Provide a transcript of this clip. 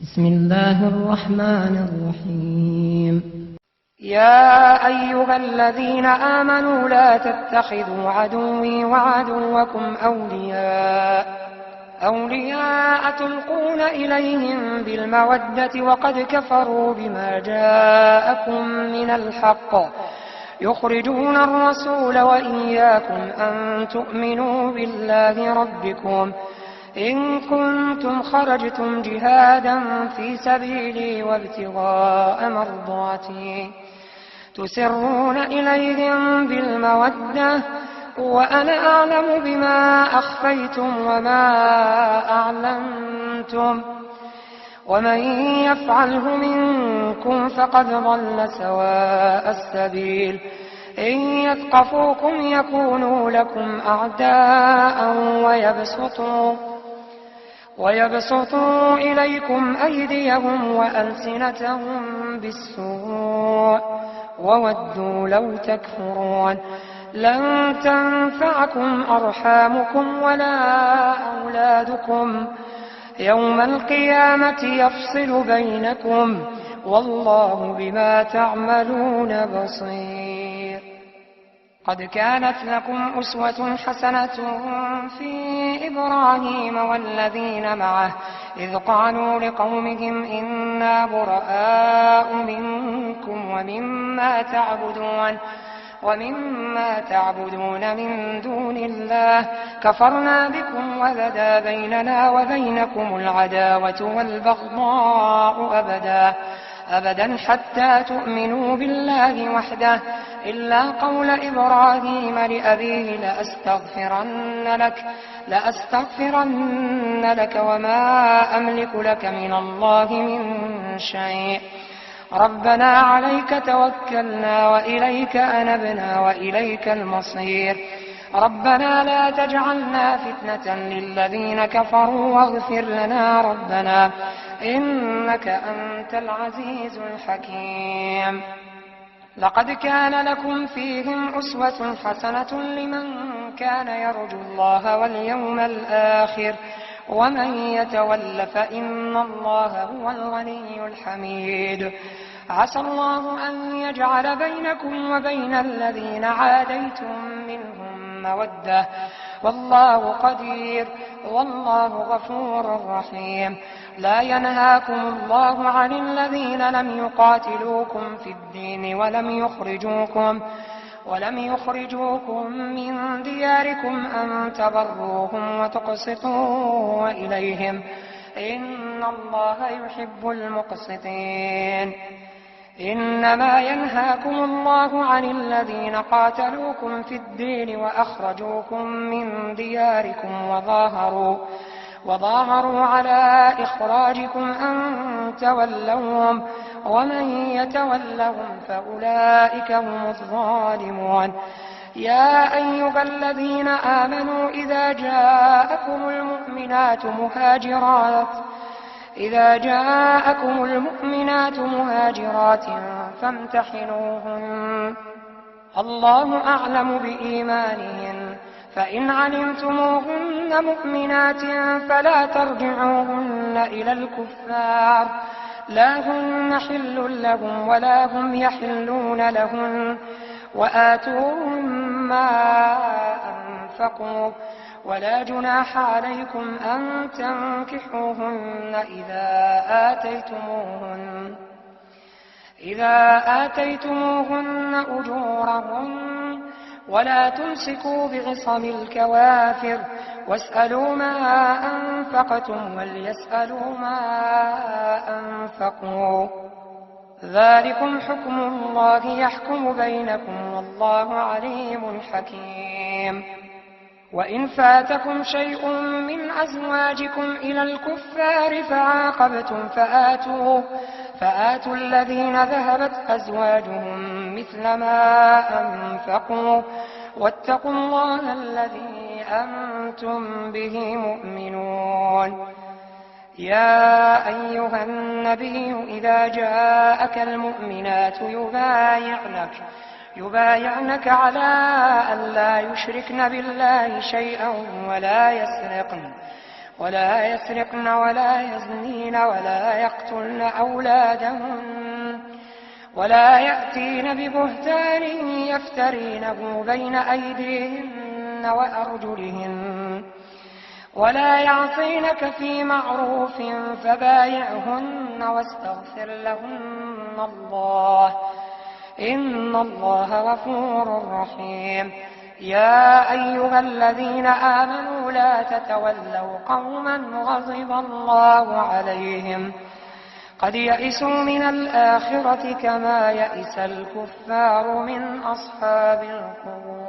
بسم الله الرحمن الرحيم. يا أيها الذين آمنوا لا تتخذوا عدوي وعدوكم أولياء تلقون إليهم بالمودة وقد كفروا بما جاءكم من الحق يخرجون الرسول وإياكم أن تؤمنوا بالله ربكم إن كنتم خرجتم جهادا في سبيلي وابتغاء مرضاتي تسرون إليهم بالمودة وأنا أعلم بما أخفيتم وما أعلنتم ومن يفعله منكم فقد ضل سواء السبيل إن يثقفوكم يكونوا لكم أعداء ويبسطوا إليكم أيديهم وألسنتهم بالسوء وودوا لو تكفرون لن تنفعكم أرحامكم ولا أولادكم يوم القيامة يفصل بينكم والله بما تعملون بصير. قد كانت لكم أسوة حسنة في إبراهيم والذين معه إذ قالوا لقومهم إنا براء منكم ومما تعبدون من دون الله كفرنا بكم وبدا بيننا وبينكم العداوة والبغضاء أبدا حتى تؤمنوا بالله وحده إلا قول إبراهيم لأبيه لأستغفرن لك وما أملك لك من الله من شيء ربنا عليك توكلنا وإليك أنبنا وإليك المصير ربنا لا تجعلنا فتنة للذين كفروا واغفر لنا ربنا إنك أنت العزيز الحكيم. لقد كان لكم فيهم أسوة حسنة لمن كان يرجو الله واليوم الآخر ومن يتول فإن الله هو الغني الحميد. عسى الله أن يجعل بينكم وبين الذين عاديتم منهم مودة والله قدير والله غفور رحيم. لا ينهاكم الله عن الذين لم يقاتلوكم في الدين ولم يخرجوكم من دياركم أن تبروهم وتقسطوا إليهم إن الله يحب المقسطين. إنما ينهاكم الله عن الذين قاتلوكم في الدين وأخرجوكم من دياركم وظاهروا على إخراجكم أن تولوهم ومن يتولهم فأولئك هم الظالمون. يا أيها الذين آمنوا إذا جاءكم المؤمنات مهاجرات فامتحنوهن الله أعلم بإيمانهن فإن علمتموهن مؤمنات فلا ترجعوهن إلى الكفار لا هن حل لهم ولا هم يحلون لهن وآتوهم ما أنفقوا ولا جناح عليكم أن تنكحوهن إذا آتيتموهن أجورهن ولا تمسكوا بعصم الكوافر واسألوا ما أنفقتم وليسألوا ما أنفقوا ذلكم حكم الله يحكم بينكم والله عليم حكيم. وإن فاتكم شيء من أزواجكم إلى الكفار فعاقبتم فآتوا الذين ذهبت أزواجهم مثل ما أنفقوا واتقوا الله الذي أنتم به مؤمنون. يا أيها النبي إذا جاءك المؤمنات يبايعنك على أن لا يشركن بالله شيئا ولا يسرقن ولا يزنين ولا يقتلن أولادهن ولا يأتين ببهتان يفترينه بين أيديهن وأرجلهن ولا يعصينك في معروف فبايعهن واستغفر لهن الله إن الله غفور رحيم. يا أيها الذين آمنوا لا تتولوا قوما غضب الله عليهم قد يئسوا من الآخرة كما يئس الكفار من أصحاب القبور.